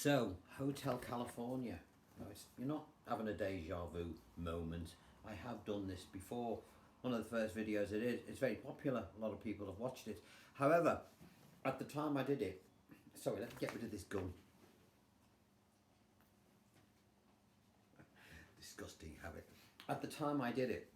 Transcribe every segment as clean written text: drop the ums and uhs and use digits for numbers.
So, Hotel California. Now, you're not having a deja vu moment. I have done this before. One of the first videos I did. It's very popular. A lot of people have watched it. However, at the time I did it, sorry, let's get rid of this gun. Disgusting habit. At the time I did it,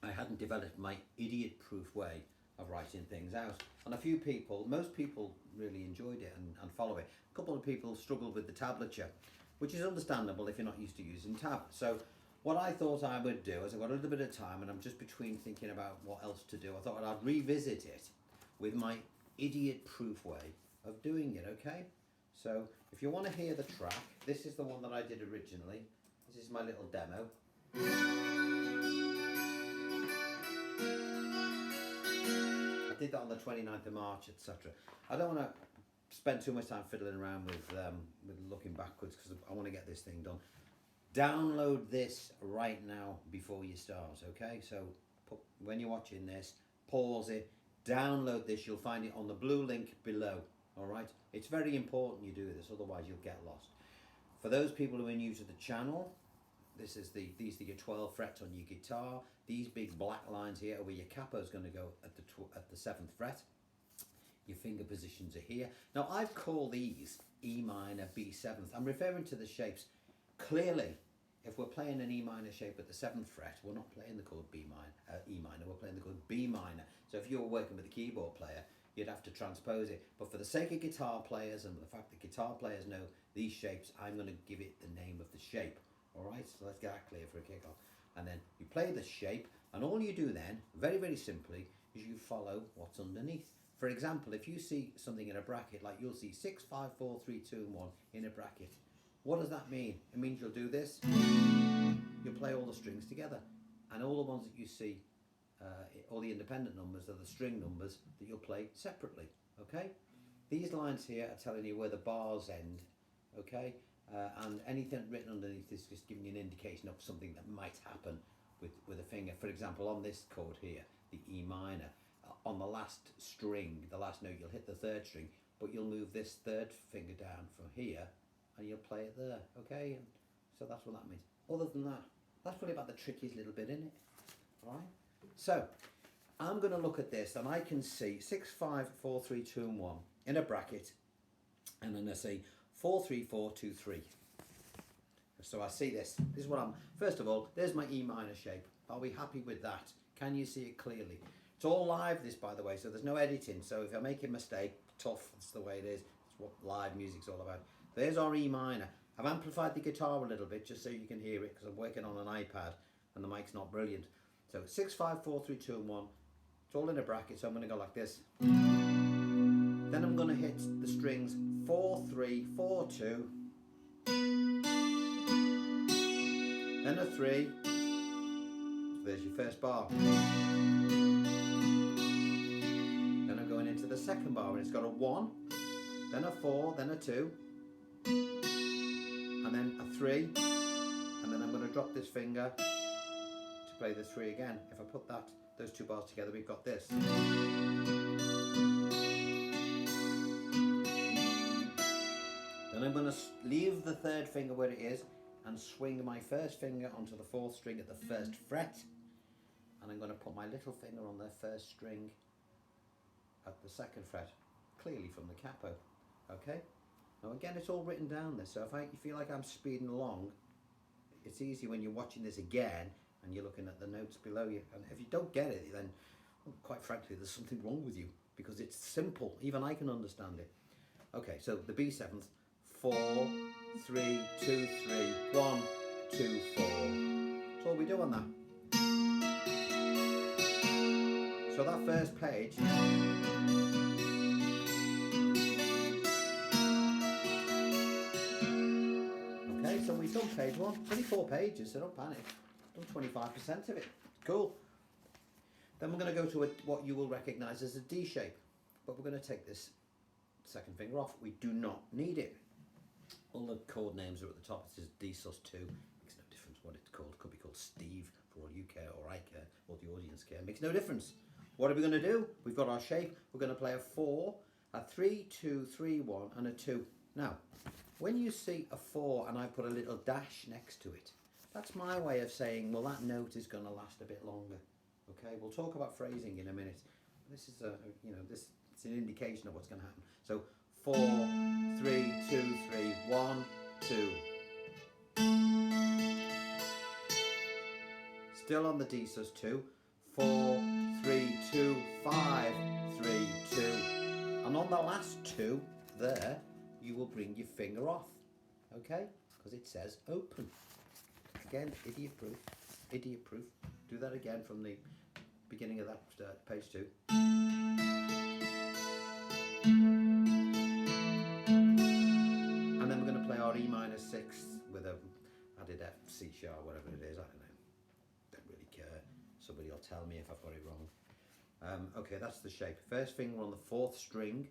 I hadn't developed my idiot-proof way of writing things out. And a few people, most people really enjoyed it and follow it. A couple of people struggled with the tablature, which is understandable if you're not used to using tab. So what I thought I would do is I've got a little bit of time and I'm just between thinking about what else to do. I thought I'd revisit it with my idiot-proof way of doing it, okay? So if you want to hear the track, this is the one that I did originally. This is my little demo. I did that on the 29th of March, etc. I don't want to spend too much time fiddling around with looking backwards because I want to get this thing done. Download this right now before you start, okay? So when you're watching this, pause it, download this. You'll find it on the blue link below, all right? It's very important you do this, otherwise you'll get lost. For those people who are new to the channel, these are your 12 frets on your guitar. These big black lines here are where your capo is going to go at the 7th fret. Your finger positions are here. Now I've called these E minor, B 7th. I'm referring to the shapes. Clearly, if we're playing an E minor shape at the 7th fret, we're not playing the chord E minor, we're playing the chord B minor. So if you're working with a keyboard player, you'd have to transpose it. But for the sake of guitar players and the fact that guitar players know these shapes, I'm going to give it the name of the shape. All right, so let's get that clear for a kickoff. And then you play the shape, and all you do then, very, very simply, is you follow what's underneath. For example, if you see something in a bracket, like you'll see 6, 5, 4, 3, 2, and 1 in a bracket. What does that mean? It means you'll do this. You'll play all the strings together. And all the ones that you see, all the independent numbers are the string numbers that you'll play separately, okay? These lines here are telling you where the bars end, okay? And anything written underneath is just giving you an indication of something that might happen with a finger. For example, on this chord here, the E minor, on the last string, the last note, you'll hit the 3rd string, but you'll move this 3rd finger down from here and you'll play it there, okay? And so that's what that means. Other than that, that's probably about the trickiest little bit in it, all right? So I'm going to look at this and I can see 6, 5, 4, 3, 2, and 1 in a bracket, and then I say 4, 3, 4, 2, 3. So I see this. This is what I'm, first of all, there's my E minor shape. Are we happy with that? Can you see it clearly? It's all live, this, by the way, so there's no editing. So if I make a mistake, tough, that's the way it is. It's what live music's all about. There's our E minor. I've amplified the guitar a little bit just so you can hear it because I'm working on an iPad and the mic's not brilliant. So 6, 5, 4, 3, 2, and 1. It's all in a bracket, so I'm going to go like this. Then I'm going to hit the strings 4, 3, 4, 2. Then a 3. So there's your first bar. Then I'm going into the 2nd bar and it's got a 1, then a 4, then a 2, and then a 3, and then I'm going to drop this finger to play the 3 again. If I put those 2 bars together, we've got this. Then I'm going to leave the 3rd finger where it is and swing my 1st finger onto the 4th string at the 1st fret, and I'm going to put my little finger on the 1st string at the 2nd fret, clearly from the capo, okay? Now again, it's all written down there, so if you feel like I'm speeding along, it's easy when you're watching this again and you're looking at the notes below you, and if you don't get it, then, well, quite frankly, there's something wrong with you, because it's simple, even I can understand it. Okay, so the B 7th, 4, 3, 2, 3, 1, 2, 4. That's all we do on that. So that first page, okay, so we've done page 1. It's only 4 pages, so don't panic. Done 25% of it. Cool. Then we're going to go to what you will recognise as a D shape, but we're going to take this 2nd finger off. We do not need it. All the chord names are at the top. It says D sus2. Makes no difference what it's called. It could be called Steve for all you care, or I care, or the audience care. Makes no difference. What are we going to do? We've got our shape. We're going to play a 4, a 3, 2, 3, 1, and a 2. Now, When you see a 4 and I put a little dash next to it, that's my way of saying, well, that note is going to last a bit longer. Okay, we'll talk about phrasing in a minute. This is it's an indication of what's going to happen. So 4, 3, 2, 3, 1, 2. Still on the D sus 2. 4, 3, 2, 5, 3, 2. And on the last 2 there, you will bring your finger off. Okay? Because it says open. Again, idiot proof. Idiot proof. Do that again from the beginning of that page 2. And then we're going to play our E minor 6 with a added F, C sharp, whatever it is. I don't know. Don't really care. Somebody will tell me if I've got it wrong. Okay, that's the shape. First finger on the 4th string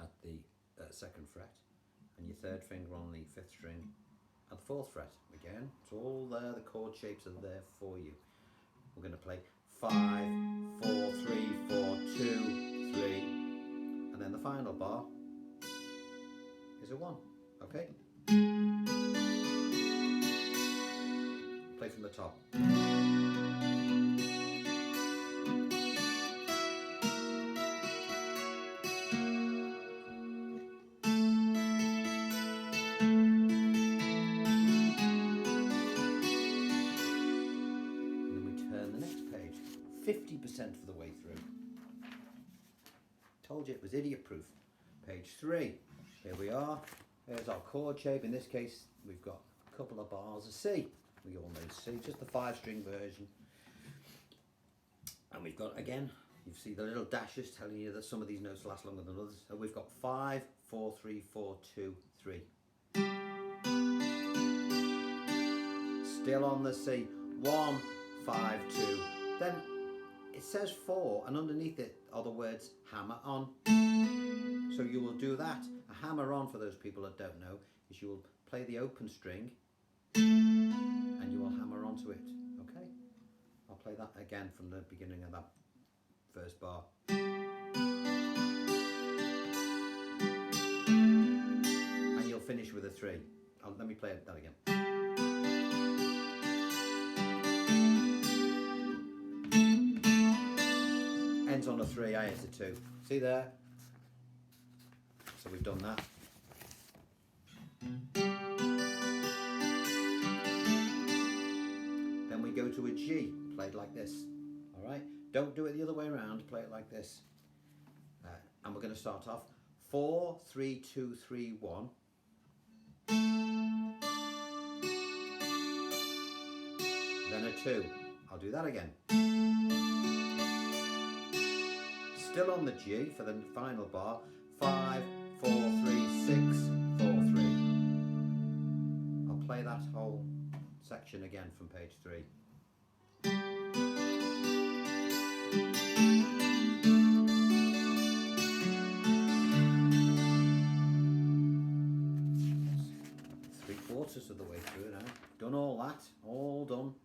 at the 2nd fret, and your 3rd finger on the 5th string at the 4th fret. Again, it's all there. The chord shapes are there for you. We're going to play 5, 4, 3, 4, 2, 3, and then the final bar is a 1. Okay? Play from the top. And then we turn the next page. 50% for the way through. Told you it was idiot proof. Page 3. Here we are. There's our chord shape. In this case, we've got a couple of bars of C. We all know C, just the 5-string version. And we've got, again, you see the little dashes telling you that some of these notes last longer than others. So we've got 5, 4, 3, 4, 2, 3. Still on the C. 1, 5, 2. Then it says 4, and underneath it are the words hammer on. So you will do that. A hammer on, for those people that don't know, is you will play the open string and you will hammer onto it. Okay? I'll play that again from the beginning of that first bar. And you'll finish with a 3. Let me play that again. Ends on a 3, I hit a 2. See there? So we've done that. Then we go to a G, played like this. All right? Don't do it the other way around, play it like this. And we're going to start off 4, 3, 2, 3, 1. Then a 2. I'll do that again. Still on the G for the final bar. 5, 4, 3, 6, 4, 3. I'll play that whole section again from page 3. Three-quarters of the way through now. Done all that, all done.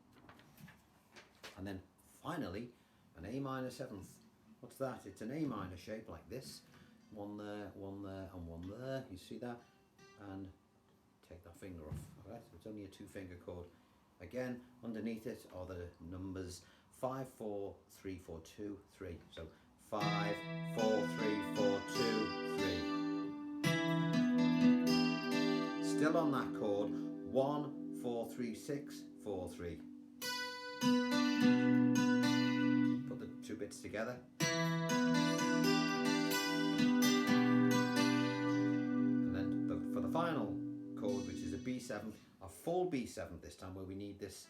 And then finally an A minor 7th. What's that? It's an A minor shape like this. One there, and one there. You see that? And take that finger off. Alright, so it's only a 2-finger chord. Again, underneath it are the numbers 5, 4, 3, 4, 2, 3. So 5, 4, 3, 4, 2, 3. Still on that chord. 1, 4, 3, 6, 4, 3. Put the 2 bits together. Final chord, which is a B7, a full B7 this time, where we need this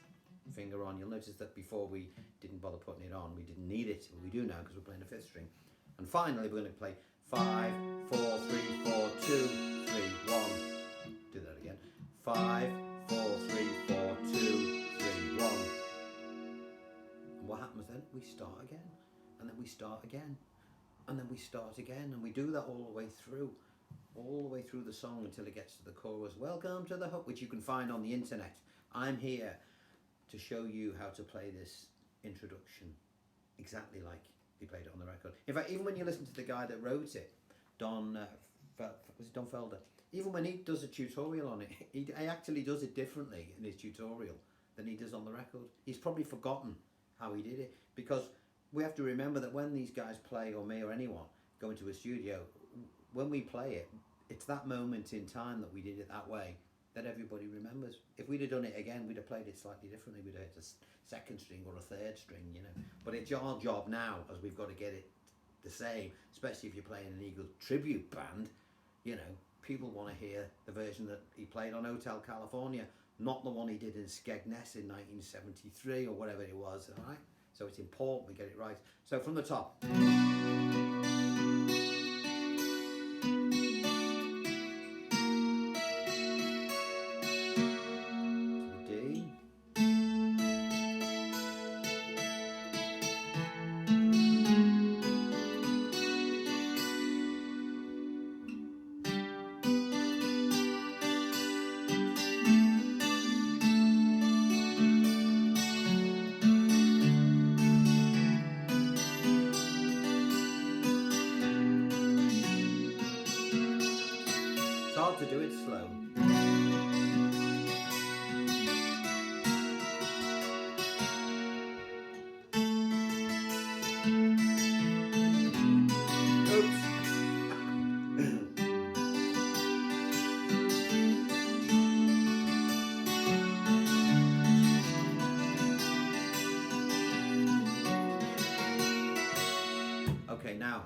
finger on. You'll notice that before we didn't bother putting it on, we didn't need it, but we do now because we're playing a 5th string. And finally we're going to play 5, 4, 3, 4, 2, 3, 1. Do that again. 5, 4, 3, 4, 2, 3, 1. And what happens then? We start again, and then we start again, and then we start again, and we do that all the way through. All the way through the song until it gets to the chorus. Welcome to the hook, which you can find on the internet. I'm here to show you how to play this introduction exactly like he played it on the record. In fact, even when you listen to the guy that wrote it, Don Felder, Even when he does a tutorial on it, he actually does it differently in his tutorial than he does on the record. He's probably forgotten how he did it, because we have to remember that when these guys play, or me or anyone, go into a studio, when we play it, it's that moment in time that we did it that way that everybody remembers. If we'd have done it again, we'd have played it slightly differently. We'd have hit a second string or a third string, you know. But it's our job now, as we've got to get it the same, especially if you're playing an Eagles tribute band, you know. People want to hear the version that he played on Hotel California, not the one he did in Skegness in 1973 or whatever it was, all right? So it's important we get it right. So from the top. It's hard to do it slow. Oops. Okay, now,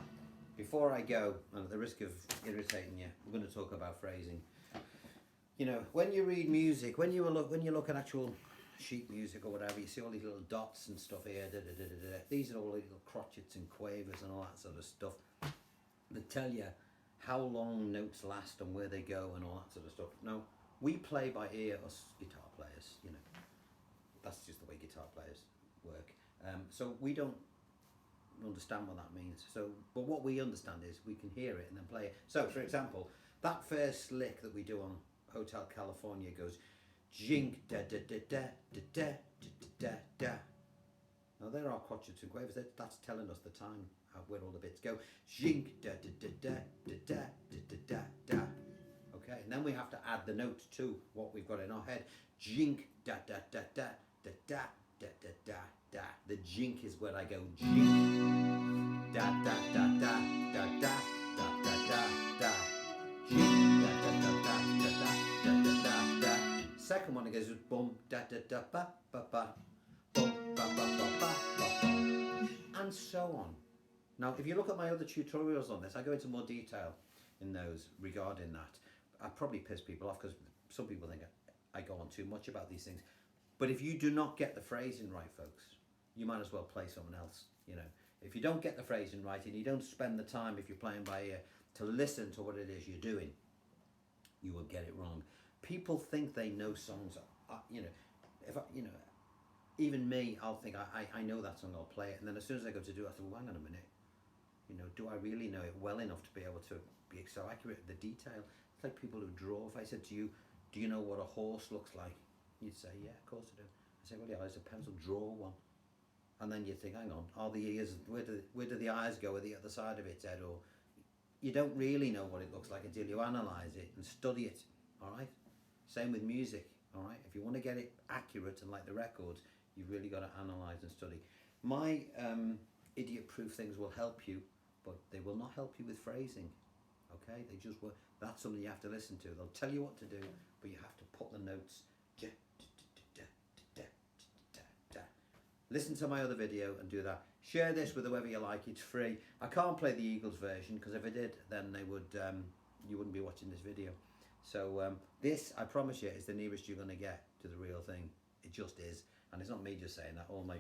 before I go, and at the risk of irritating you, we're going to talk about phrasing. You know, when you read music, when you look at actual sheet music or whatever, you see all these little dots and stuff here. Da, da, da, da, da. These are all little crotchets and quavers and all that sort of stuff that tell you how long notes last and where they go and all that sort of stuff. Now, we play by ear, us guitar players. You know, that's just the way guitar players work. So we don't understand what that means. So, but what we understand is we can hear it and then play it. So, for example, that first lick that we do on Hotel California goes jink da da da da da da da da da. Now there are crotchets and quavers. That's telling us the time, where all the bits go. Jink da da da da da da da da da. Okay, and then we have to add the notes to what we've got in our head. Jink da da da da da da da da da da. The jink is where I go jink. Da da da da da da da da da da. Jink da da da da da da da da da. Second one it goes bum da da da ba ba ba. Bum ba ba ba ba ba ba. And so on. Now, if you look at my other tutorials on this, I go into more detail in those regarding that. I probably piss people off because some people think I go on too much about these things. But if you do not get the phrasing right, folks, you might as well play someone else. You know, if you don't get the phrasing right and you don't spend the time, if you're playing by ear, to listen to what it is you're doing, you will get it wrong. People think they know songs. You know, if I, you know, even me, I'll think I know that song. I'll play it, and then as soon as I go to do it, I think, well, hang on a minute. You know, do I really know it well enough to be able to be so accurate? The detail. It's like people who draw. If I said to you, do you know what a horse looks like? You'd say, yeah, of course I do. I say, well, yeah, there's a pencil, draw one. And then you think, hang on, are the ears, where do the eyes go at the other side of its head? Or you don't really know what it looks like until you analyse it and study it, all right? Same with music, all right? If you want to get it accurate and like the records, you've really got to analyse and study. My idiot-proof things will help you, but they will not help you with phrasing, okay? They just work. That's something you have to listen to. They'll tell you what to do, but you have to put the notes. Listen to my other video and do that. Share this with whoever you like. It's free. I can't play the Eagles version because if I did, then they would you wouldn't be watching this video. So this, I promise you, is the nearest you're going to get to the real thing. It just is. And it's not me just saying that. All my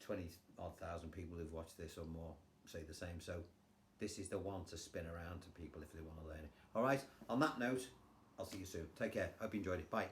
20-odd thousand people who've watched this or more say the same. So this is the one to spin around to people if they want to learn it. All right. On that note, I'll see you soon. Take care. Hope you enjoyed it. Bye.